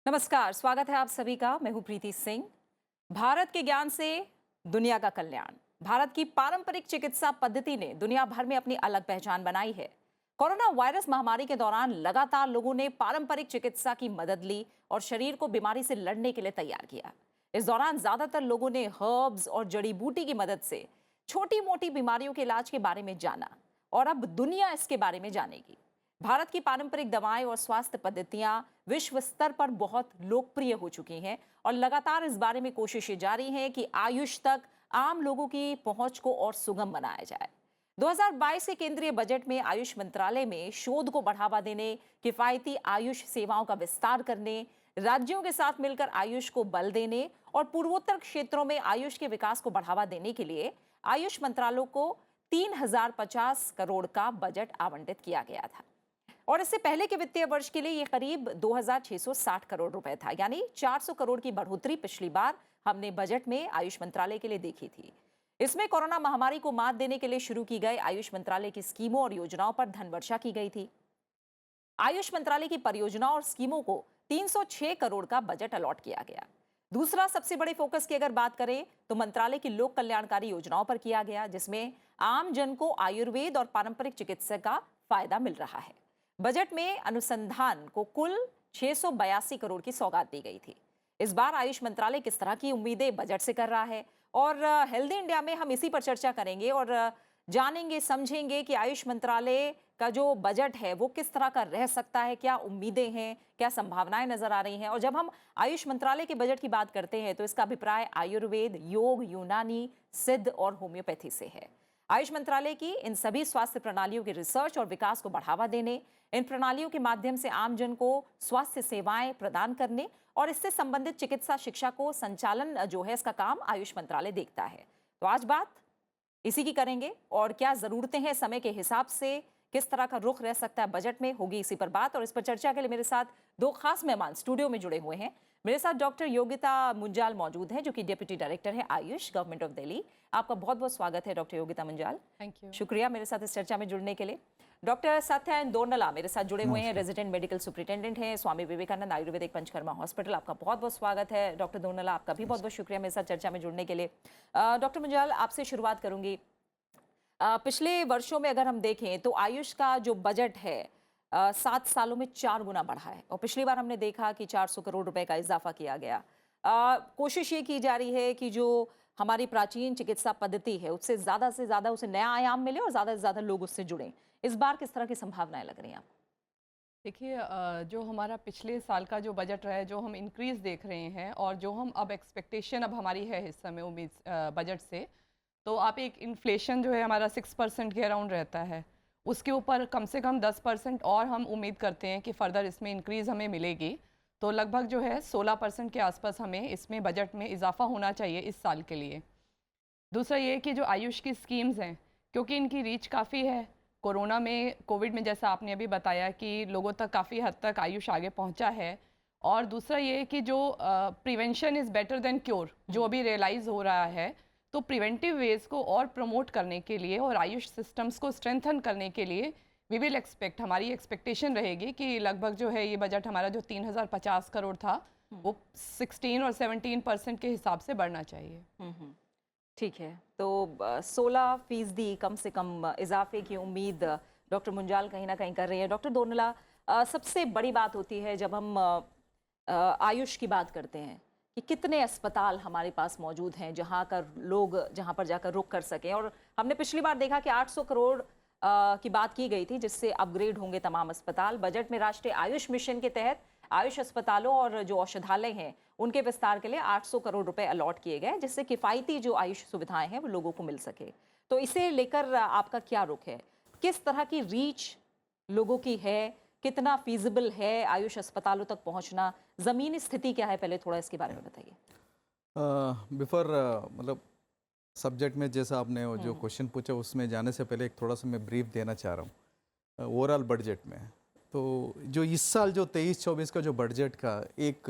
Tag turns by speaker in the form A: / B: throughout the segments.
A: नमस्कार, स्वागत है आप सभी का। मैं हूं प्रीति सिंह। भारत के ज्ञान से दुनिया का कल्याण। भारत की पारंपरिक चिकित्सा पद्धति ने दुनिया भर में अपनी अलग पहचान बनाई है। कोरोना वायरस महामारी के दौरान लगातार लोगों ने पारंपरिक चिकित्सा की मदद ली और शरीर को बीमारी से लड़ने के लिए तैयार किया। इस दौरान ज्यादातर लोगों ने हर्ब्स और जड़ी बूटी की मदद से छोटी मोटी बीमारियों के इलाज के बारे में जाना और अब दुनिया इसके बारे में जानेगी। भारत की पारंपरिक दवाएं और स्वास्थ्य पद्धतियां विश्व स्तर पर बहुत लोकप्रिय हो चुकी हैं और लगातार इस बारे में कोशिशें जारी हैं कि आयुष तक आम लोगों की पहुंच को और सुगम बनाया जाए। 2022 के केंद्रीय बजट में आयुष मंत्रालय में शोध को बढ़ावा देने, किफायती आयुष सेवाओं का विस्तार करने, राज्यों के साथ मिलकर आयुष को बल देने और पूर्वोत्तर क्षेत्रों में आयुष के विकास को बढ़ावा देने के लिए आयुष मंत्रालय को 3050 करोड़ का बजट आवंटित किया गया था। और इससे पहले के वित्तीय वर्ष के लिए ये करीब 2660 करोड़ रुपए था, यानी 400 करोड़ की बढ़ोतरी पिछली बार हमने बजट में आयुष मंत्रालय के लिए देखी थी। इसमें कोरोना महामारी को मात देने के लिए शुरू की गई आयुष मंत्रालय की स्कीमों और योजनाओं पर धनवर्षा की गई थी। आयुष मंत्रालय की परियोजनाओं और स्कीमों को 306 करोड़ का बजट अलॉट किया गया। दूसरा सबसे बड़े फोकस की अगर बात करें तो मंत्रालय की लोक कल्याणकारी योजनाओं पर किया गया, जिसमें आम जन को आयुर्वेद और पारंपरिक चिकित्सा का फायदा मिल रहा है। बजट में अनुसंधान को कुल 682 करोड़ की सौगात दी गई थी। इस बार आयुष मंत्रालय किस तरह की उम्मीदें बजट से कर रहा है और हेल्दी इंडिया में हम इसी पर चर्चा करेंगे और जानेंगे समझेंगे कि आयुष मंत्रालय का जो बजट है वो किस तरह का रह सकता है, क्या उम्मीदें हैं, क्या संभावनाएं नजर आ रही हैं। और जब हम आयुष मंत्रालय के बजट की बात करते हैं तो इसका अभिप्राय आयुर्वेद, योग, यूनानी, सिद्ध और होम्योपैथी से है। आयुष मंत्रालय की इन सभी स्वास्थ्य प्रणालियों के रिसर्च और विकास को बढ़ावा देने, इन प्रणालियों के माध्यम से आमजन को स्वास्थ्य सेवाएं प्रदान करने और इससे संबंधित चिकित्सा शिक्षा को संचालन जो है इसका काम आयुष मंत्रालय देखता है। तो आज बात इसी की करेंगे और क्या जरूरतें हैं समय के हिसाब से, किस तरह का रुख रह सकता है बजट में, होगी इसी पर बात। और इस पर चर्चा के लिए मेरे साथ दो खास मेहमान स्टूडियो में जुड़े हुए हैं। मेरे साथ डॉक्टर योगिता मुंजाल मौजूद हैं, जो कि डिप्टी डायरेक्टर है आयुष, गवर्नमेंट ऑफ दिल्ली। आपका बहुत बहुत स्वागत है doctor Yogita Munjal.
B: Thank you.
A: शुक्रिया मेरे साथ इस चर्चा में जुड़ने के लिए। डॉक्टर सत्यायन दोरनला मेरे साथ जुड़े हुए हैं, रेजिडेंट मेडिकल सुपरिटेंडेंट हैं, स्वामी विवेकानंद आयुर्वेदिक पंचकर्मा हॉस्पिटल। आपका बहुत बहुत स्वागत है डॉक्टर दोरनला, आपका भी बहुत बहुत शुक्रिया मेरे साथ चर्चा में जुड़ने के लिए। डॉक्टर मुंजाल, आपसे शुरुआत करूंगी। पिछले वर्षों में अगर हम देखें तो आयुष का जो बजट है 7 सालों में 4 गुना बढ़ा है और पिछली बार हमने देखा कि 400 करोड़ रुपए का इजाफा किया गया। कोशिश ये की जा रही है कि जो हमारी प्राचीन चिकित्सा पद्धति है उससे ज्यादा उसे नया आयाम मिले और ज्यादा से ज्यादा लोग उससे जुड़ें। इस बार किस तरह की संभावनाएं लग रही हैं आपको?
B: देखिए, जो हमारा पिछले साल का जो बजट रहा है, जो हम इंक्रीज़ देख रहे हैं और जो हम अब एक्सपेक्टेशन अब हमारी है इस समय उम्मीद बजट से, तो आप एक इन्फ्लेशन जो है हमारा 6% के अराउंड रहता है, उसके ऊपर कम से कम 10% और हम उम्मीद करते हैं कि फ़र्दर इसमें इंक्रीज़ हमें मिलेगी। तो लगभग जो है 16% के आसपास हमें इसमें बजट में इजाफा होना चाहिए इस साल के लिए। दूसरा ये कि जो आयुष की स्कीम्स हैं, क्योंकि इनकी रीच काफ़ी है, कोरोना में, कोविड में जैसा आपने अभी बताया कि लोगों तक काफ़ी हद तक आयुष आगे पहुंचा है। और दूसरा ये कि जो prevention is better than cure जो अभी रियलाइज़ हो रहा है, तो प्रिवेंटिव वेज को और प्रमोट करने के लिए और आयुष सिस्टम्स को स्ट्रेंथन करने के लिए वी विल एक्सपेक्ट, हमारी एक्सपेक्टेशन रहेगी कि लगभग जो है ये बजट हमारा जो 3050 करोड़ था वो 16 और 17% के हिसाब से बढ़ना चाहिए।
A: ठीक है, तो 16% कम से कम इजाफे की उम्मीद डॉक्टर मुंजाल कहीं ना कहीं कर रही है। डॉक्टर दोरनला, सबसे बड़ी बात होती है जब हम आयुष की बात करते हैं कि कितने अस्पताल हमारे पास मौजूद हैं जहां पर जाकर रुक कर सकें। और हमने पिछली बार देखा कि 800 करोड़ की बात की गई थी जिससे अपग्रेड होंगे तमाम अस्पताल। बजट में राष्ट्रीय आयुष मिशन के तहत आयुष अस्पतालों और जो औषधालय हैं उनके विस्तार के लिए 800 करोड़ रुपए अलॉट किए गए, जिससे किफायती जो आयुष सुविधाएं हैं वो लोगों को मिल सके। तो इसे लेकर आपका क्या रुख है? किस तरह की रीच लोगों की है? कितना फीजिबल है आयुष अस्पतालों तक पहुंचना? जमीनी स्थिति क्या है, पहले थोड़ा इसके बारे में बताइए।
C: बिफोर मतलब सब्जेक्ट में जैसा आपने जो क्वेश्चन पूछा उसमें जाने से पहले एक थोड़ा सा मैं ब्रीफ देना चाह रहा हूँ ओवरऑल बजट में। तो जो इस साल जो 23-24 का जो बजट का एक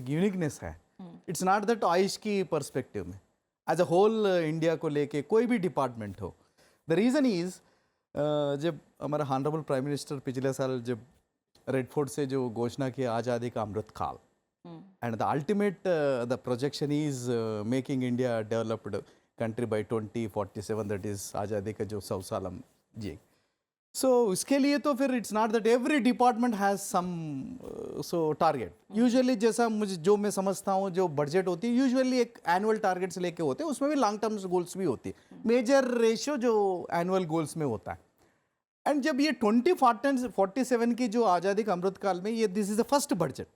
C: यूनिकनेस है, इट्स नॉट दैट आयुष की पर्सपेक्टिव में एज अ होल इंडिया को लेके कोई भी डिपार्टमेंट हो। द रीज़न इज़ जब हमारा हॉनरेबल प्राइम मिनिस्टर पिछले साल जब रेड फोर्ट से जो घोषणा की आज़ादी का अमृत काल, And the ultimate, the projection is making India a developed country by 2047, that is आज़ादी का जो 100 साल हम जिए. So इसके लिए तो फिर it's not that every department has some so target. Usually जैसा मुझे जो मैं समझता हूँ जो बजट होती है usually एक annual targets लेके होते हैं, उसमें भी long term goals भी होती है. Major ratio जो annual goals में होता है. एंड जब ये 2047 की जो आज़ादी का अमृत काल में ये this is the first budget.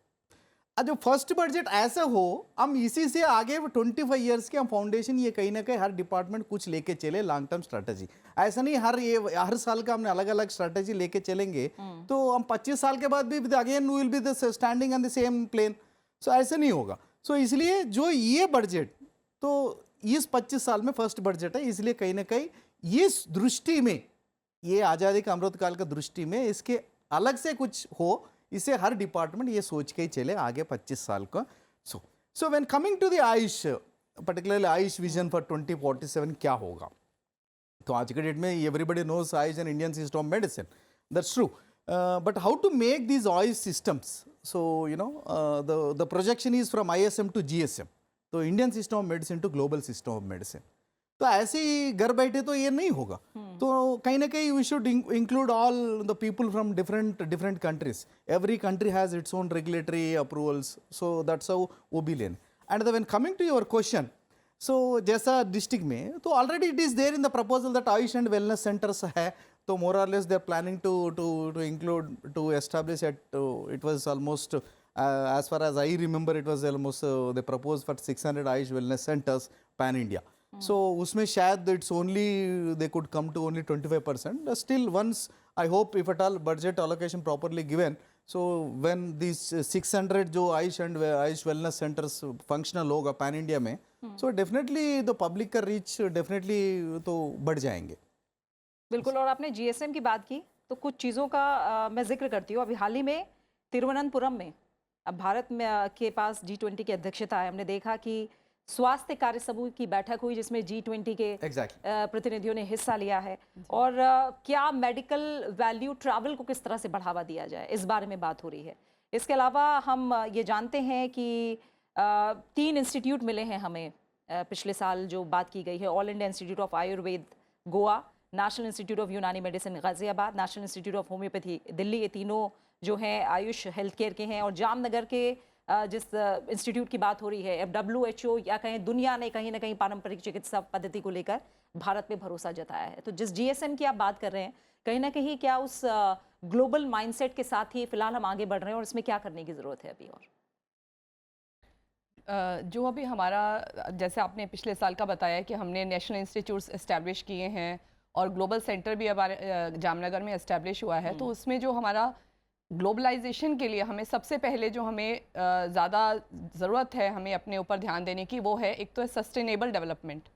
C: जो फर्स्ट बजट ऐसा हो, हम इसी से आगे 25 इयर्स के हम फाउंडेशन ये कहीं ना कहीं हर डिपार्टमेंट कुछ लेके चले लॉन्ग टर्म स्ट्रेटजी. ऐसा नहीं हर साल का हमने अलग अलग स्ट्रेटजी लेके चलेंगे तो हम 25 साल के बाद भी again will be the standing on the same plane. So ऐसा नहीं होगा. सो इसलिए जो ये बजट तो इस 25 साल में फर्स्ट बजट है, इसलिए कहीं ना कहीं इस दृष्टि में ये आज़ादी का अमृत काल का दृष्टि में इसके अलग से कुछ हो, इसे हर डिपार्टमेंट ये सोच के ही चले आगे 25 साल का. So when coming to the AYUSH, particularly AYUSH vision for 2047 क्या होगा, तो आज के डेट में everybody knows AYUSH and Indian system of medicine, that's true, but how to make these AYUSH systems. So you know the projection is from ISM to GSM, तो Indian system of medicine to global system of medicine. तो ऐसे ही घर बैठे तो ये नहीं होगा. तो कहीं ना कहीं we should include all the people from different countries. Every country has its own regulatory approvals, so that's how वो भी लेन. And when coming to your question, so जैसा डिस्ट्रिक्ट में तो already it is there in the proposal that Ayush and wellness centres है, तो more और less they are planning to include to establish at it was almost as far as I remember it was almost they proposed for 600 Ayush wellness centers pan India. So उसमें शायद it's only they could come to only 25%. Still once I hope if at all budget allocation properly given, so when these 600 जो Ayush and Ayush wellness centers functional होगा pan India में, so definitely the public का reach definitely तो बढ़ जाएंगे.
A: बिल्कुल. और आपने GSM की बात की तो कुछ चीज़ों का मैं जिक्र करती हूँ. अभी हाल ही में तिरुवनंतपुरम में अब भारत में के पास G20 की अध्यक्षता है. हमने देखा कि स्वास्थ्य कार्य समूह की बैठक हुई जिसमें G20 के प्रतिनिधियों ने हिस्सा लिया है. और क्या मेडिकल वैल्यू ट्रैवल को किस तरह से बढ़ावा दिया जाए, इस बारे में बात हो रही है. इसके अलावा हम ये जानते हैं कि 3 इंस्टीट्यूट मिले हैं हमें पिछले साल जो बात की गई है. All India institute of Ayurveda Goa, national institute of Unani medicine Ghaziabad, national institute of homeopathy Delhi. ये तीनों जो हैं आयुष हेल्थ केयर के हैं. और जामनगर के जिस इंस्टीट्यूट की बात हो रही है, WHO या कहीं दुनिया ने कहीं ना कहीं पारंपरिक चिकित्सा पद्धति को लेकर भारत में भरोसा जताया है. तो जिस GSM की आप बात कर रहे हैं, कहीं ना कहीं क्या उस ग्लोबल माइंडसेट के साथ ही फिलहाल हम आगे बढ़ रहे हैं और इसमें क्या करने की ज़रूरत है अभी? और
B: जो अभी हमारा, जैसे आपने पिछले साल का बताया कि हमने नेशनल इंस्टीट्यूट्स इस्टेब्लिश किए हैं और ग्लोबल सेंटर भी हमारे जामनगर में इस्टेब्लिश हुआ है. तो उसमें जो हमारा ग्लोबलाइजेशन के लिए हमें सबसे पहले जो हमें ज़्यादा ज़रूरत है हमें अपने ऊपर ध्यान देने की, वो है एक तो है सस्टेनेबल डेवलपमेंट.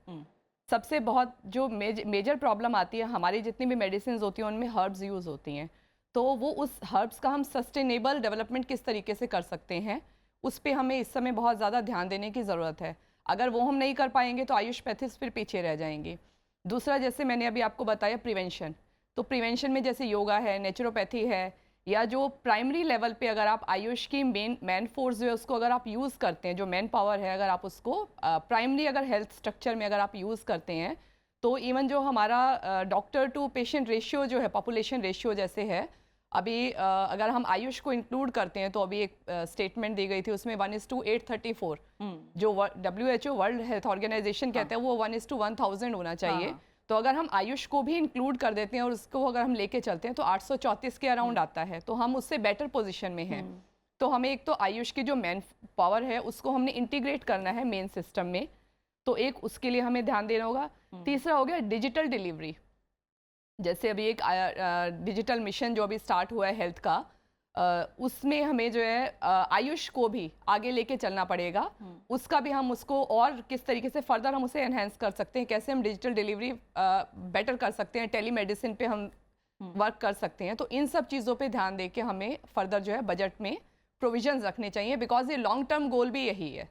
B: सबसे बहुत जो मेजर प्रॉब्लम आती है, हमारी जितनी भी मेडिसिन होती हैं उनमें हर्ब्स यूज़ होती हैं. तो वो उस हर्ब्स का हम सस्टेनेबल डेवलपमेंट किस तरीके से कर सकते हैं, उस पर हमें इस समय बहुत ज़्यादा ध्यान देने की ज़रूरत है. अगर वो हम नहीं कर पाएंगे तो आयुषपैथिस फिर पीछे रह जाएंगे. दूसरा, जैसे मैंने अभी आपको बताया प्रिवेंशन, तो प्रिवेंशन में जैसे योगा है, नेचुरोपैथी है, या जो प्राइमरी लेवल पे अगर आप आयुष की मैन फोर्स जो है उसको अगर आप यूज़ करते हैं, जो मैन पावर है, अगर आप उसको प्राइमरी अगर हेल्थ स्ट्रक्चर में अगर आप यूज़ करते हैं, तो इवन जो हमारा डॉक्टर टू पेशेंट रेशियो जो है, पॉपुलेशन रेशियो जैसे है, अभी अगर हम आयुष को इंक्लूड करते हैं तो अभी एक स्टेटमेंट दी गई थी उसमें 1:834 जो WHO वर्ल्ड हेल्थ ऑर्गेनाइजेशन कहते हैं वो 1:1000 होना चाहिए. तो अगर हम आयुष को भी इंक्लूड कर देते हैं और उसको अगर हम लेके चलते हैं तो 834 के अराउंड आता है. तो हम उससे बेटर पोजीशन में हैं. तो हमें एक तो आयुष की जो मैन पावर है उसको हमने इंटीग्रेट करना है मेन सिस्टम में, तो एक उसके लिए हमें ध्यान देना होगा. तीसरा हो गया डिजिटल डिलीवरी. जैसे अभी एक डिजिटल मिशन जो अभी स्टार्ट हुआ है हेल्थ का, उसमें हमें जो है आयुष को भी आगे लेके चलना पड़ेगा. उसका भी हम उसको और किस तरीके से फर्दर हम उसे एनहेंस कर सकते हैं, कैसे हम डिजिटल डिलीवरी बेटर कर सकते हैं, टेलीमेडिसिन पे हम वर्क कर सकते हैं. तो इन सब चीज़ों पे ध्यान दे के हमें फर्दर जो है बजट में प्रोविजंस रखने चाहिए, बिकॉज ये लॉन्ग टर्म गोल भी यही है.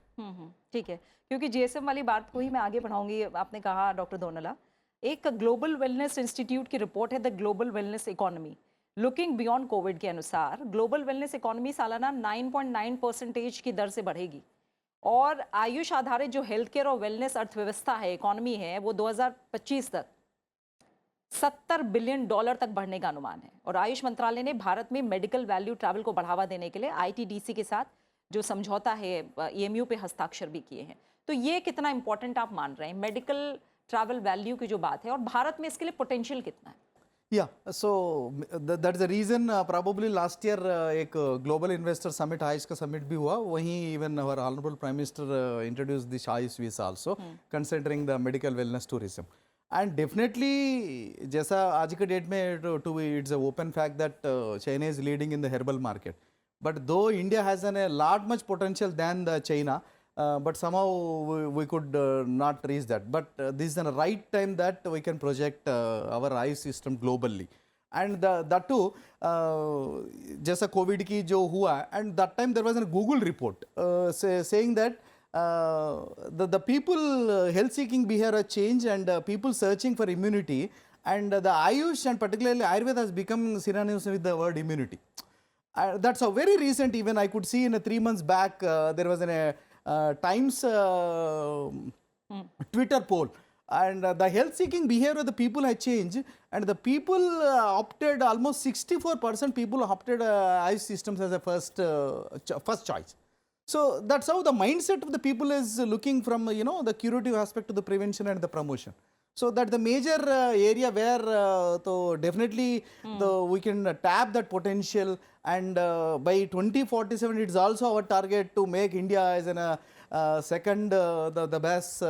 A: ठीक है, क्योंकि GSM वाली बात को ही मैं आगे बढ़ाऊंगी. आपने कहा डॉक्टर दोनला, एक ग्लोबल वेलनेस इंस्टीट्यूट की रिपोर्ट है the global wellness economy, looking beyond Covid के अनुसार ग्लोबल वेलनेस इकोनॉमी सालाना 9.9% की दर से बढ़ेगी और आयुष आधारित जो हेल्थ केयर और वेलनेस अर्थव्यवस्था है, इकोनॉमी है, वो 2025 तक $70 बिलियन तक बढ़ने का अनुमान है। और आयुष मंत्रालय ने भारत में मेडिकल वैल्यू ट्रैवल को बढ़ावा देने के लिए आईटीडीसी के साथ जो समझौता है ईएमयू पे हस्ताक्षर भी किए हैं। तो ये कितना इंपॉर्टेंट आप मान रहे हैं, मेडिकल ट्रैवल वैल्यू की जो बात है, और भारत में इसके लिए पोटेंशियल कितना है?
C: Yeah, so that's the reason probably last year एक global investor summit आयुष का summit भी हुआ, वहीं even our honorable prime minister introduced this Ayush visa also considering the medical wellness tourism and definitely जैसा आज के डेट में to it's a open fact that China is leading in the herbal market, but though India has a lot much potential than the China. But somehow we could not reach that. But this is the right time that we can project our ICE system globally. And that too, जैसा COVID की जो हुआ, and that time there was a Google report saying that the people health-seeking behavior change and people searching for immunity, and the Ayush and particularly Ayurveda has become synonymous with the word immunity. That's a very recent, even I could see in 3 months back, there was a Times Twitter poll, and the health-seeking behavior of the people had changed, and the people opted, almost 64% people opted ICE systems as a first choice. So that's how the mindset of the people is looking from, the curative aspect to the prevention and the promotion. So that's the major area where so definitely we can tap that potential, and by 2047 it's also our target to make India as an second the best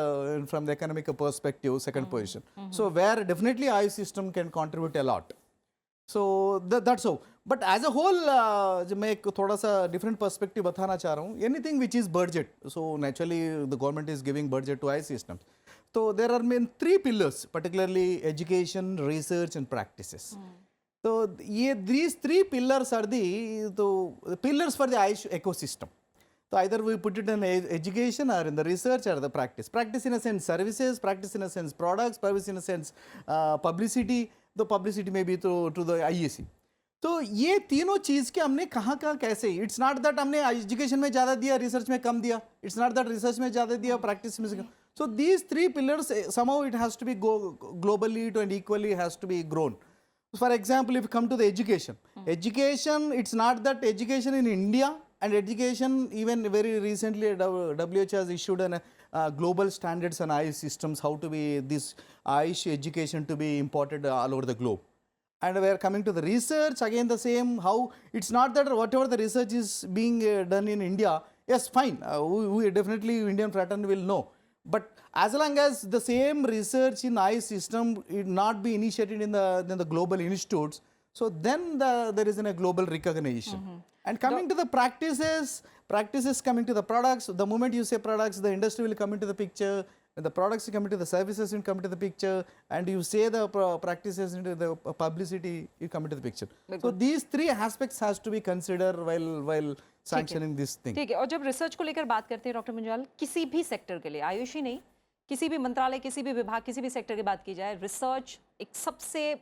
C: from the economic perspective, second position. So where definitely ICE system can contribute a lot. So that's how. But as a whole, मैं एक थोड़ा सा different perspective बताना चाह रहा हूँ. Anything which is budget, so naturally the government is giving budget to ICE systems. So there are main 3 pillars, particularly education, research, and practices. So these 3 pillars are the pillars for the ICE ecosystem. So either we put it in education or in the research or the practice. Practice in a sense services, practice in a sense products, practice in a sense publicity. The publicity may be to the IEC. तो ये तीनों चीज़ के हमने कहाँ कैसे, it's not that हमने education में ज़्यादा दिया, रिसर्च में कम दिया, इट्स नॉट दैट रिसर्च में ज़्यादा दिया, प्रैक्टिस में कम. So these 3 pillars somehow it has to be globally and equally has to be grown. For example, if you come to the education, it's not that education in India, and education even very recently WHO has issued an global standards on ICE systems, how to be this ICE education to be imported all over the globe. And we are coming to the research, again the same, how it's not that whatever the research is being done in India, yes fine, we definitely Indian fraternity will know. But as long as the same research in ICE system it not be initiated in the global institutes, so then there is a global recognition. And coming to the practices coming to the products, the moment you say products, the industry will come into the picture, the products come into the services will come into the picture, and you say the practices into the publicity, you come into the picture. So these 3 aspects has to be considered while sanctioning this thing.
A: ठीक है. और जब research को लेकर बात करते हैं doctor Munjal, किसी भी सेक्टर के लिए, आयुष ही नहीं, किसी भी मंत्रालय, किसी भी विभाग, किसी भी सेक्टर की बात की जाए, रिसर्च एक सबसे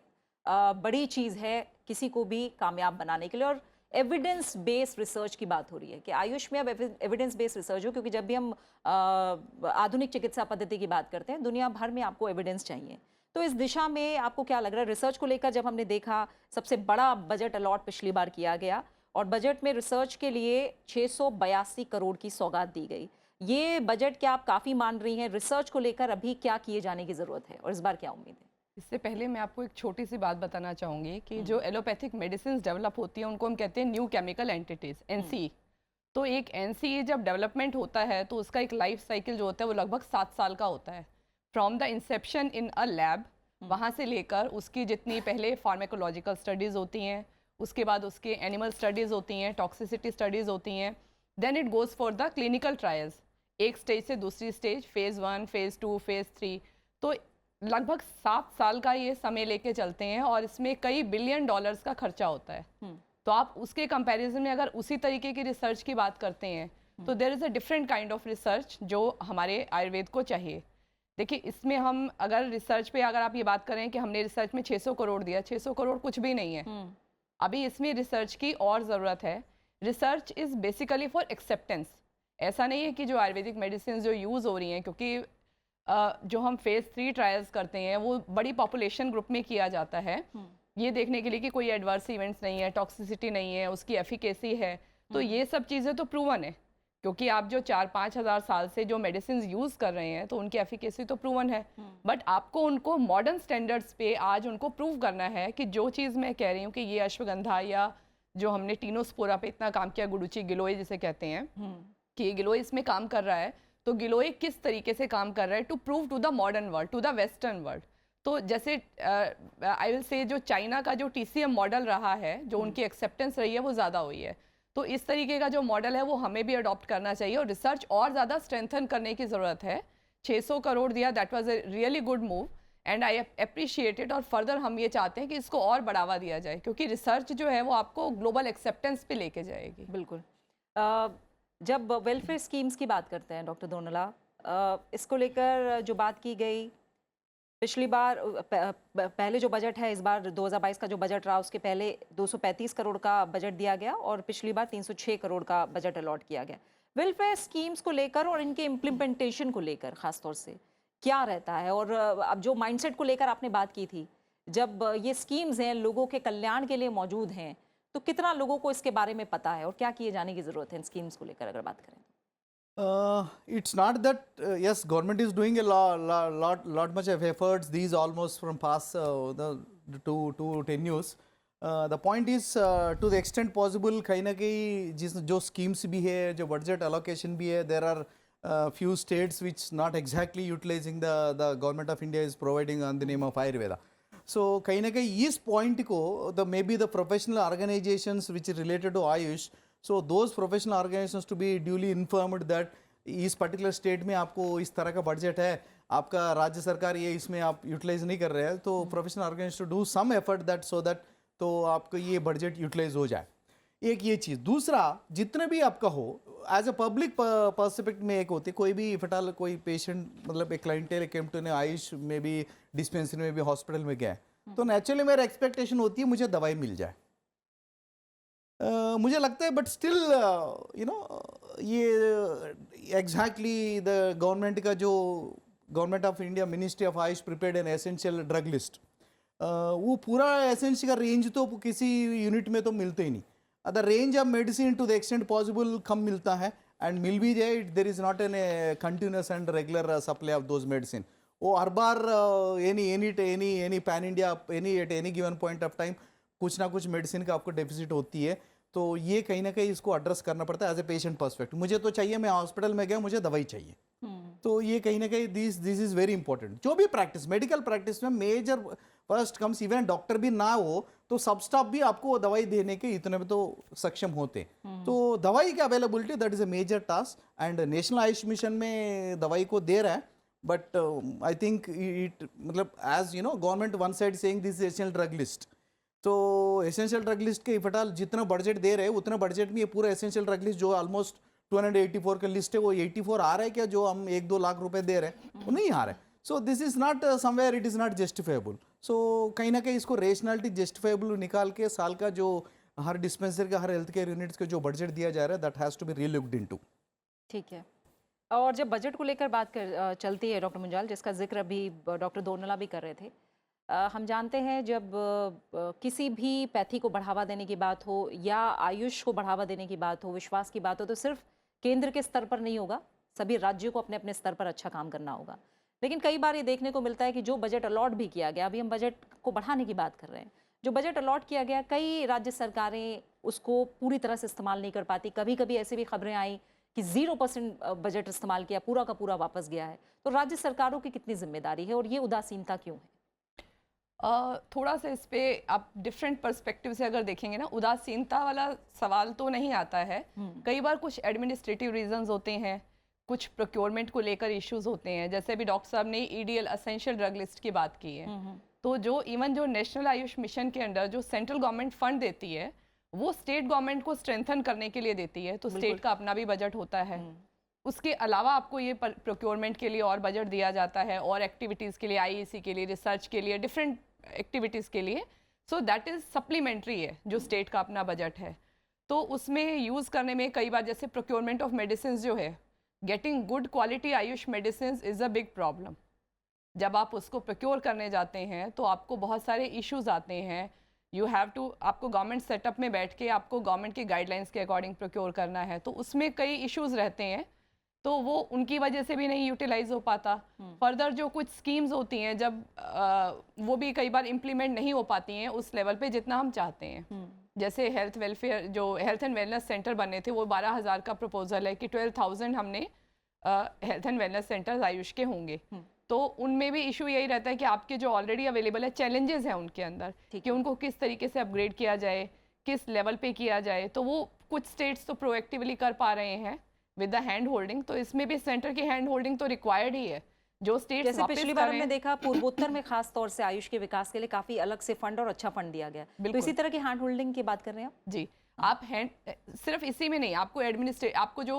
A: बड़ी चीज़ है किसी को भी कामयाब बनाने के लिए. और एविडेंस बेस्ड रिसर्च की बात हो रही है कि आयुष में अब एविडेंस बेस्ड रिसर्च हो, क्योंकि जब भी हम आधुनिक चिकित्सा पद्धति की बात करते हैं, दुनिया भर में आपको एविडेंस चाहिए. तो इस दिशा में आपको क्या लग रहा है? रिसर्च को लेकर जब हमने देखा, सबसे बड़ा बजट अलॉट पिछली बार किया गया और बजट में रिसर्च के लिए 682 करोड़ की सौगात दी गई. ये बजट क्या आप काफ़ी मान रही हैं? रिसर्च को लेकर अभी क्या किए जाने की ज़रूरत है और इस बार क्या उम्मीद है?
B: इससे पहले मैं आपको एक छोटी सी बात बताना चाहूँगी कि जो एलोपैथिक मेडिसिन डेवलप होती हैं उनको हम कहते हैं न्यू केमिकल एंटिटीज़, NCE. तो एक NCE जब डेवलपमेंट होता है तो उसका एक लाइफ साइकिल जो होता है वो लगभग 7 साल का होता है. From the Inception in a lab, वहाँ से लेकर उसकी जितनी पहले फार्माकोलॉजिकल स्टडीज़ होती हैं, उसके बाद उसके एनिमल स्टडीज़ होती हैं, टॉक्सिसिटी स्टडीज़ होती हैं, then it goes for the clinical trials. एक स्टेज से दूसरी स्टेज, फेज़ 1, फेज़ 2, फेज़ 3. तो लगभग 7 साल का ये समय लेके चलते हैं और इसमें कई बिलियन डॉलर्स का खर्चा होता है. तो आप उसके कंपैरिजन में अगर उसी तरीके की रिसर्च की बात करते हैं तो there is a different kind of research जो हमारे आयुर्वेद को चाहिए. देखिए, इसमें हम अगर रिसर्च पे अगर आप ये बात करें कि हमने रिसर्च में 600 करोड़ दिया, 600 करोड़ कुछ भी नहीं है. अभी इसमें रिसर्च की और ज़रूरत है। Research is basically for acceptance. ऐसा नहीं है कि जो आयुर्वेदिक मेडिसिन जो यूज़ हो रही हैं, क्योंकि जो हम फेज़ 3 ट्रायल्स करते हैं वो बड़ी पॉपुलेशन ग्रुप में किया जाता है, ये देखने के लिए कि कोई एडवर्स इवेंट्स नहीं है, टॉक्सिसिटी नहीं है, उसकी एफिकेसी है। तो ये सब चीज़ें तो प्रूवन है, क्योंकि आप जो 4-5 हज़ार साल से जो मेडिसिन यूज़ कर रहे हैं तो उनकी एफिकेसी तो प्रूवन है। बट आपको उनको मॉडर्न स्टैंडर्ड्स पे आज उनको प्रूव करना है कि जो चीज़ मैं कह रही हूँ कि ये अश्वगंधा या जो हमने टीनोस्पोरा पे इतना काम किया, गुडुची गिलोय जिसे कहते हैं, कि ये गिलोय इसमें काम कर रहा है, तो गिलोय किस तरीके से काम कर रहा है to prove to the modern world, to the western world. तो जैसे आई विल से जो चाइना का जो TCM मॉडल रहा है, जो उनकी एक्सेप्टेंस रही है वो ज़्यादा हुई है, तो इस तरीके का जो मॉडल है वो हमें भी अडॉप्ट करना चाहिए और रिसर्च और ज़्यादा स्ट्रेंथन करने की ज़रूरत है। 600 करोड़ दिया, that was a really good move and I appreciate it. और फर्दर हम ये चाहते हैं कि इसको और बढ़ावा दिया जाए, क्योंकि रिसर्च जो है वो आपको ग्लोबल एक्सेप्टेंस पे लेके जाएगी।
A: बिल्कुल। जब वेलफेयर स्कीम्स की बात करते हैं डॉक्टर दोनला, इसको लेकर जो बात की गई पिछली बार, पहले जो बजट है इस बार 2022 का जो बजट रहा उसके पहले 235 करोड़ का बजट दिया गया और पिछली बार 306 करोड़ का बजट अलॉट किया गया। वेलफेयर स्कीम्स को लेकर और इनके इम्प्लीमेंटेशन को लेकर खासतौर से क्या रहता है? और अब जो माइंडसेट को लेकर आपने बात की थी, जब ये स्कीम्स हैं लोगों के कल्याण के लिए मौजूद हैं, तो कितना लोगों को इसके बारे में पता है और क्या किए जाने की ज़रूरत है इन स्कीम्स को लेकर अगर बात करें?
C: It's not that yes, government is doing a lot much of efforts. These almost from past the 10 years. The point is to the extent possible, कहीं ना कहीं जो schemes भी है, जो budget allocation भी है, there are few states which not exactly utilizing the government of India is providing on the name of Ayurveda. So कहीं ना कहीं इस point को maybe the professional organizations which is related to Ayush. So those professional organizations to be duly informed that इस particular state में आपको इस तरह का बजट है, आपका राज्य सरकार ये इसमें आप यूटिलाइज नहीं कर रहे हैं, तो professional organization to do some effort that so that तो आपको ये बजट यूटिलाइज हो जाए। एक ये चीज़। दूसरा, जितने भी आपका हो एज अ पब्लिक पर्सपेक्ट में एक होती, कोई भी फटाल कोई पेशेंट मतलब एक क्लाइंटेल केम टू ने आयुष में भी डिस्पेंसरी में भी हॉस्पिटल में गया, तो नेचुरली मेरा एक्सपेक्टेशन होती है मुझे दवाई मिल जाए। मुझे लगता है बट स्टिल यू नो ये एग्जैक्टली द गवर्नमेंट का जो government of India ministry of Ayush prepared an essential drug list, वो पूरा एसेंशियल का रेंज तो किसी यूनिट में तो मिलते ही नहीं। The range of medicine to the extent possible कम मिलता है एंड मिल भी जाए, there is not an continuous and regular supply of those medicine. वो हर बार any pan India at any given point of time कुछ ना कुछ मेडिसिन का आपको डेफिसिट होती है। तो ये कहीं ना कहीं इसको एड्रेस करना पड़ता है एज ए पेशेंट पर्सपेक्टिव। मुझे तो चाहिए, मैं हॉस्पिटल में गया, मुझे दवाई चाहिए, तो ये कहीं ना कहीं दिस इज वेरी इंपॉर्टेंट। जो भी प्रैक्टिस मेडिकल प्रैक्टिस में major first comes, even doctor भी ना हो तो सब स्टाफ भी आपको दवाई देने के इतने में तो सक्षम होते। तो दवाई की availability that is a major task and national AYUSH mission में दवाई को दे रहा है, बट आई थिंक इट मतलब as you know government one side saying this essential drug list, तो एसेंशियल ड्रग लिस्ट के इफटाल जितना बजट दे रहे हैं उतना बजट में ये पूरा एसेंशियल ड्रग लिस्ट जो ऑलमोस्ट 284 का लिस्ट है, वो 84 आ रहा है क्या जो हम 1-2 लाख रुपए दे रहे हैं वो नहीं आ रहा है। So this is not somewhere it is not justifiable. So कहीं ना कहीं इसको रेशनलिटी जस्टिफाइबल निकाल के साल का जो हर डिस्पेंसरी का हर हेल्थ केयर यूनिट्स का जो बजट दिया जा रहा है that has to be relooked into.
A: ठीक है। और जब बजट को लेकर बात चलती है डॉक्टर मुंजाल, जिसका जिक्र अभी डॉक्टर दोनला भी कर रहे थे, हम जानते हैं जब किसी भी पैथी को बढ़ावा देने की बात हो या आयुष को बढ़ावा देने की बात हो, विश्वास की बात हो, तो सिर्फ केंद्र के स्तर पर नहीं होगा, सभी राज्यों को अपने अपने स्तर पर अच्छा काम करना होगा। लेकिन कई बार ये देखने को मिलता है कि जो बजट अलॉट भी किया गया, अभी हम बजट को बढ़ाने की बात कर रहे हैं, जो बजट अलॉट किया गया कई राज्य सरकारें उसको पूरी तरह से इस्तेमाल नहीं कर पाती। कभी कभी ऐसी भी खबरें आई कि 0% बजट इस्तेमाल किया, पूरा का पूरा वापस गया है। तो राज्य सरकारों की कितनी जिम्मेदारी है और ये उदासीनता क्यों है?
B: थोड़ा सा इस पे आप डिफरेंट पर्सपेक्टिव से अगर देखेंगे ना, उदासीनता वाला सवाल तो नहीं आता है। कई बार कुछ एडमिनिस्ट्रेटिव रीजंस होते हैं, कुछ प्रोक्योरमेंट को लेकर इश्यूज होते हैं, जैसे अभी डॉक्टर साहब ने EDL एसेंशियल ड्रग लिस्ट की बात की है, तो जो इवन जो नेशनल आयुष मिशन के अंडर जो सेंट्रल गवर्नमेंट फंड देती है वो स्टेट गवर्नमेंट को स्ट्रेंथन करने के लिए देती है, तो स्टेट का अपना भी बजट होता है। उसके अलावा आपको ये प्रोक्योरमेंट के लिए और बजट दिया जाता है और एक्टिविटीज़ के लिए, IEC के लिए, रिसर्च के लिए, डिफरेंट एक्टिविटीज़ के लिए। सो दैट इज़ सप्लीमेंट्री है जो स्टेट का अपना बजट है। तो उसमें यूज़ करने में कई बार जैसे प्रोक्योरमेंट ऑफ मेडिसिन जो है, getting good quality Ayush medicine is a big problem. जब आप उसको प्रोक्योर करने जाते हैं तो आपको बहुत सारे इश्यूज आते हैं। यू हैव टू, आपको गवर्नमेंट सेटअप में बैठ के आपको गवर्नमेंट के गाइडलाइंस के अकॉर्डिंग प्रोक्योर करना है, तो उसमें कई इश्यूज रहते हैं, तो वो उनकी वजह से भी नहीं यूटिलाइज हो पाता। फर्दर जो कुछ स्कीम्स होती हैं जब वो भी कई बार इम्प्लीमेंट नहीं हो पाती हैं उस लेवल पे जितना हम चाहते हैं। जैसे हेल्थ वेलफेयर, जो हेल्थ एंड वेलनेस सेंटर बने थे, वो 12,000 का प्रपोजल है कि 12,000 हमने health and wellness centres Ayush के होंगे। तो उनमें भी इशू यही रहता है कि आपके जो ऑलरेडी अवेलेबल है चैलेंजेस हैं उनके अंदर कि उनको किस तरीके से अपग्रेड किया जाए, किस लेवल पे किया जाए। तो वो कुछ स्टेट्स तो प्रोएक्टिवली कर पा रहे हैं विद द हैंड होल्डिंग, तो इसमें भी सेंटर की हैंड होल्डिंग तो रिक्वायर्ड ही है। जो स्टेट्स
A: जैसे पिछली बार हमने देखा पूर्वोत्तर में खास तौर से आयुष के विकास के लिए काफी अलग से फंड और अच्छा फंड दिया गया, तो इसी तरह की हैंड होल्डिंग की बात कर रहे हैं आप?
B: जी, आप हैंड सिर्फ इसी में नहीं, आपको आपको जो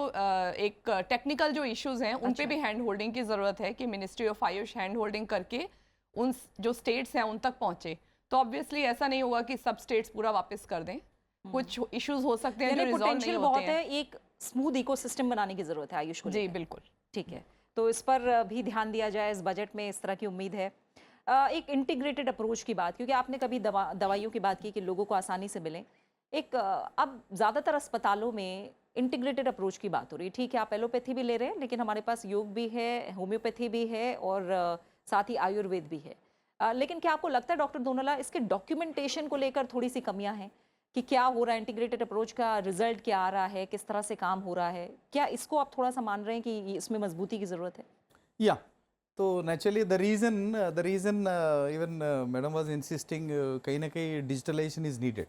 B: एक टेक्निकल जो इश्यूज हैं उन पे भी हैंड होल्डिंग की ज़रूरत है कि ministry of Ayush hand holding करके उन जो स्टेट्स हैं उन तक पहुंचे। तो ऑब्वियसली ऐसा नहीं होगा कि सब स्टेट्स पूरा वापस कर दें, कुछ इश्यूज हो सकते हैं जो रिजॉल्व नहीं
A: पोटेंशियल
B: होते
A: बहुत
B: हैं।
A: है, एक स्मूथ इकोसिस्टम बनाने की जरूरत है आयुष को
B: जी
A: लेकर।
B: बिल्कुल,
A: ठीक है, तो इस पर भी ध्यान दिया जाए इस बजट में, इस तरह की उम्मीद है। एक इंटीग्रेटेड अप्रोच की बात, क्योंकि आपने कभी दवाइयों की बात की कि लोगों को आसानी से मिलें, एक अब ज़्यादातर अस्पतालों में इंटीग्रेटेड अप्रोच की बात हो रही है। ठीक है, आप एलोपैथी भी ले रहे हैं, लेकिन हमारे पास योग भी है, होम्योपैथी भी है और साथ ही आयुर्वेद भी है। लेकिन क्या आपको लगता है डॉक्टर दोनोला, इसके डॉक्यूमेंटेशन को लेकर थोड़ी सी कमियां हैं कि क्या हो रहा है, इंटीग्रेटेड अप्रोच का रिजल्ट क्या आ रहा है, किस तरह से काम हो रहा है? क्या इसको आप थोड़ा सा मान रहे हैं कि इसमें मजबूती की ज़रूरत है?
C: या तो naturally the reason even madam was insisting, कहीं ना कहीं डिजिटलाइजेशन इज नीडेड।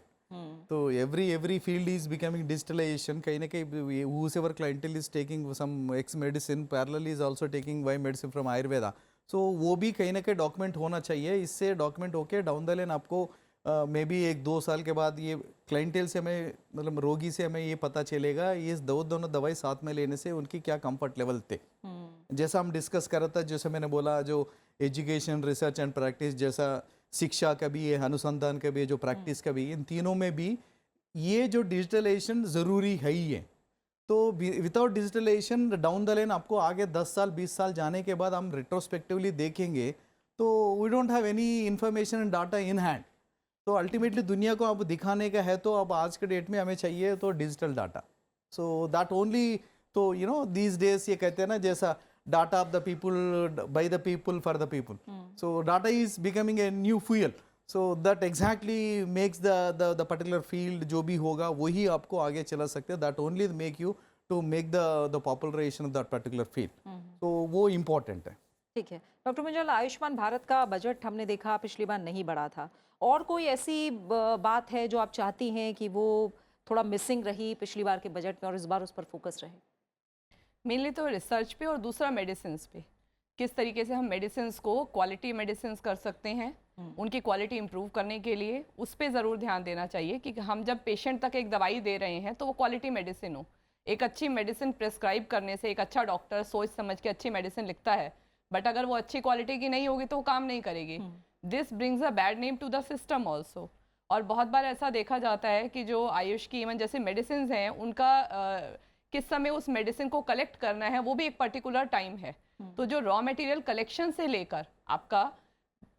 C: तो every field is becoming digitalization, कहीं ना कहीं whoever clientele is taking some X medicine parallel is also taking Y medicine from Ayurveda, so वो भी कहीं ना कहीं डॉक्यूमेंट होना चाहिए। इससे डॉक्यूमेंट होके डाउन द लाइन आपको मे बी 1-2 साल के बाद ये क्लाइंटेल से हमें, मतलब रोगी से हमें ये पता चलेगा ये दोनों दवाई साथ में लेने से उनकी क्या कंफर्ट लेवल थे। जैसा हम डिस्कस कर रहा था, जैसे मैंने बोला, जो एजुकेशन, रिसर्च एंड प्रैक्टिस, जैसा शिक्षा का भी है, अनुसंधान का भी है, जो प्रैक्टिस का भी, इन तीनों में भी ये जो डिजिटलाइजेशन ज़रूरी है ही है। तो without digitalization down the line आपको आगे 10 साल 20 साल जाने के बाद हम रिट्रोस्पेक्टिवली देखेंगे तो we don't have any information and data in hand. तो अल्टीमेटली दुनिया को अब दिखाने का है, तो अब आज के डेट में हमें चाहिए तो digital data. So that only, तो यू नो दीज डेज ये कहते हैं ना, जैसा data of the people, by the people, for the people. So data is becoming a new fuel. So that exactly makes the particular field जो भी होगा वही आपको आगे चला सकते हैं। That only make you to make the popularization of that particular field. So वो important है।
A: ठीक है डॉक्टर मंजुल, आयुष्मान भारत का बजट हमने देखा पिछली बार नहीं बढ़ा था, और कोई ऐसी बात है जो आप चाहती हैं कि वो थोड़ा मिसिंग रही पिछली बार के बजट में और इस बार उस पर फोकस रहे?
B: मेनली तो रिसर्च पे और दूसरा मेडिसिन पे, किस तरीके से हम मेडिसिन को क्वालिटी मेडिसिन कर सकते हैं, उनकी क्वालिटी इंप्रूव करने के लिए उस पर ज़रूर ध्यान देना चाहिए कि हम जब पेशेंट तक एक दवाई दे रहे हैं तो वो क्वालिटी मेडिसिन हो। एक अच्छी मेडिसिन प्रेस्क्राइब करने से एक अच्छा डॉक्टर सोच समझ के अच्छी मेडिसिन लिखता है, बट अगर वो अच्छी क्वालिटी की नहीं होगी तो वो काम नहीं करेगी। This brings a bad name to the system also. और बहुत बार ऐसा देखा जाता है कि जो आयुष की इवन जैसे मेडिसिन हैं उनका किस समय उस मेडिसिन को कलेक्ट करना है वो भी एक पर्टिकुलर टाइम है। तो जो रॉ मटेरियल कलेक्शन से लेकर आपका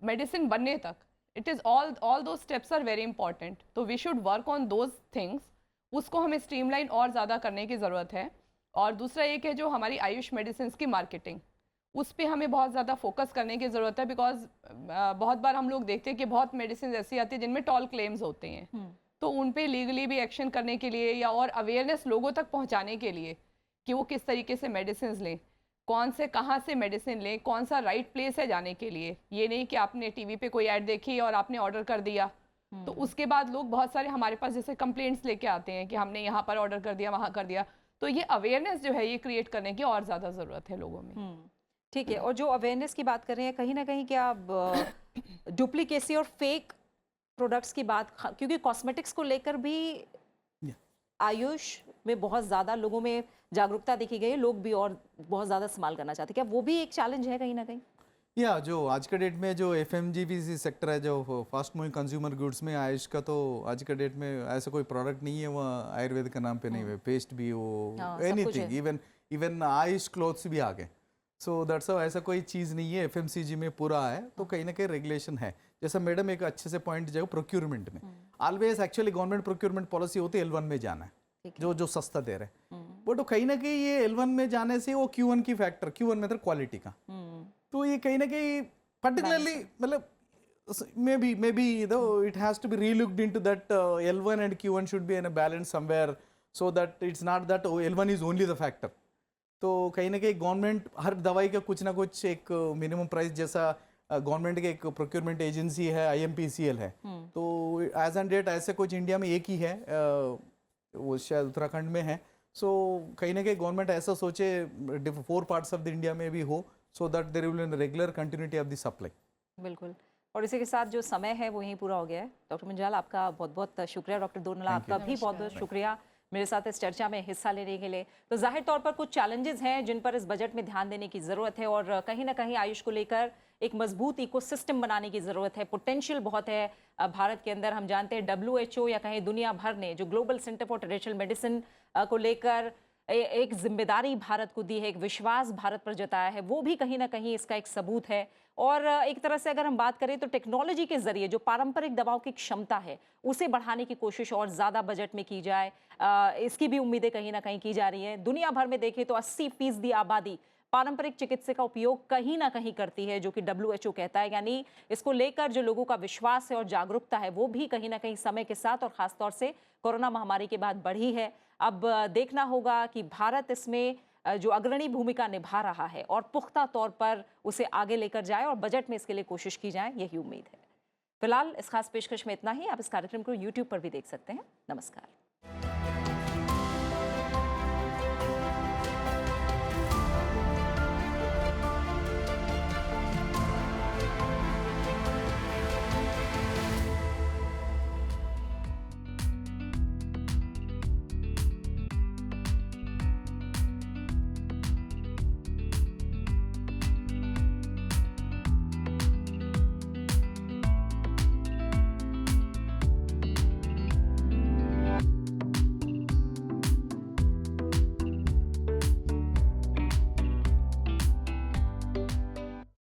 B: मेडिसिन बनने तक, it is all those steps are very important. तो we should work on those things, उसको हमें स्ट्रीमलाइन और ज़्यादा करने की ज़रूरत है। और दूसरा एक है जो हमारी आयुष मेडिसिन की मार्केटिंग, उस पर हमें बहुत ज़्यादा फोकस करने की ज़रूरत है। बिकॉज बहुत बार हम लोग देखते हैं कि बहुत मेडिसिन ऐसी आती है जिनमें टॉल क्लेम्स होते हैं, तो उन पे लीगली भी एक्शन करने के लिए या और अवेयरनेस लोगों तक पहुंचाने के लिए कि वो किस तरीके से मेडिसिन लें, कौन से कहाँ से मेडिसिन लें, कौन सा राइट प्लेस है जाने के लिए। ये नहीं कि आपने टीवी पे कोई ऐड देखी और आपने ऑर्डर कर दिया, तो उसके बाद लोग बहुत सारे हमारे पास जैसे कंप्लेंट्स लेके आते हैं कि हमने यहाँ पर ऑर्डर कर दिया, वहाँ कर दिया। तो ये अवेयरनेस जो है ये क्रिएट करने की और ज़्यादा ज़रूरत है लोगों में।
A: ठीक है, और जो अवेयरनेस की बात कर रहे हैं, कहीं ना कहीं क्या डुप्लीकेसी और फेक प्रोडक्ट्स की बात, क्योंकि कॉस्मेटिक्स को लेकर भी आयुष में बहुत ज़्यादा लोगों में जागरूकता देखी गई है, लोग भी और बहुत ज़्यादा इस्तेमाल करना चाहते हैं, क्या वो भी एक चैलेंज है कहीं ना कहीं?
C: या जो आज के डेट में जो एफएमजीवी सेक्टर है, जो फास्ट मूविंग कंज्यूमर गुड्स में आयुष का, तो आज के डेट में ऐसा कोई प्रोडक्ट नहीं है वो आयुर्वेद के नाम पे नहीं है, पेस्ट भी हो,
A: हाँ, सब कुछ
C: एनीथिंग,
A: है।
C: इवन इवन आयुष क्लोथ्स भी आ गए। सो दैट्स ऐसा कोई चीज़ नहीं है, एफएमसीजी में पूरा है, तो कहीं ना कहीं रेगुलेशन है। जैसा मैडम एक अच्छे से पॉइंट जो प्रोक्यूरमेंट में always actually government procurement policy होती है L1 में जाना है,
A: ठीक है।
C: जो सस्ता दे रहे हैं, बट कहीं ना कहीं ये L1 में जाने से वो Q1 की फैक्टर, Q1 मतलब क्वालिटी का, तो ये कहीं ना कहीं पर्टिकुलरली मतलब may be it has to be relooked into that L1 and Q1 should be in a balance somewhere, so that it's not that L1 is only the factor. तो कहीं ना कहीं गवर्नमेंट हर दवाई का कुछ ना कुछ एक मिनिमम प्राइस, जैसा गवर्नमेंट के एक प्रोक्योरमेंट एजेंसी है IMPCL है, तो एज एंड डेट ऐसे कुछ इंडिया में एक ही है, वो शायद उत्तराखंड में है। सो कहीं ना कहीं गवर्नमेंट ऐसा सोचे 4 पार्ट्स ऑफ द इंडिया में भी हो, so that there will be regular continuity of the supply.
A: बिल्कुल। और इसी के साथ जो समय है वो यहीं पूरा हो गया है। डॉक्टर मुंजाल, आपका बहुत बहुत शुक्रिया। डॉक्टर दोनला, आपका भी बहुत बहुत शुक्रिया मेरे साथ इस चर्चा में हिस्सा लेने के लिए। तो जाहिर तौर पर कुछ चैलेंजेस हैं जिन पर इस बजट में ध्यान देने की ज़रूरत है, और कहीं ना कहीं आयुष को लेकर एक मजबूत इकोसिस्टम बनाने की ज़रूरत है। पोटेंशियल बहुत है भारत के अंदर। हम जानते हैं WHO या कहीं दुनिया भर ने जो global centre for traditional medicine को लेकर एक जिम्मेदारी भारत को दी है, एक विश्वास भारत पर जताया है, वो भी कहीं ना कहीं इसका एक सबूत है। और एक तरह से अगर हम बात करें तो टेक्नोलॉजी के जरिए जो पारंपरिक दवाओं की क्षमता है उसे बढ़ाने की कोशिश और ज़्यादा बजट में की जाए, इसकी भी उम्मीदें कहीं ना कहीं की जा रही हैं। दुनिया भर में देखें तो 80% आबादी पारंपरिक चिकित्सा का उपयोग कहीं ना कहीं करती है, जो कि WHO कहता है। यानी इसको लेकर जो लोगों का विश्वास है और जागरूकता है वो भी कहीं ना कहीं समय के साथ और खासतौर से कोरोना महामारी के बाद बढ़ी है। अब देखना होगा कि भारत इसमें जो अग्रणी भूमिका निभा रहा है और पुख्ता तौर पर उसे आगे लेकर जाए, और बजट में इसके लिए कोशिश की जाए, यही उम्मीद है। फिलहाल इस खास पेशकश में इतना ही। आप इस कार्यक्रम को YouTube पर भी देख सकते हैं। नमस्कार।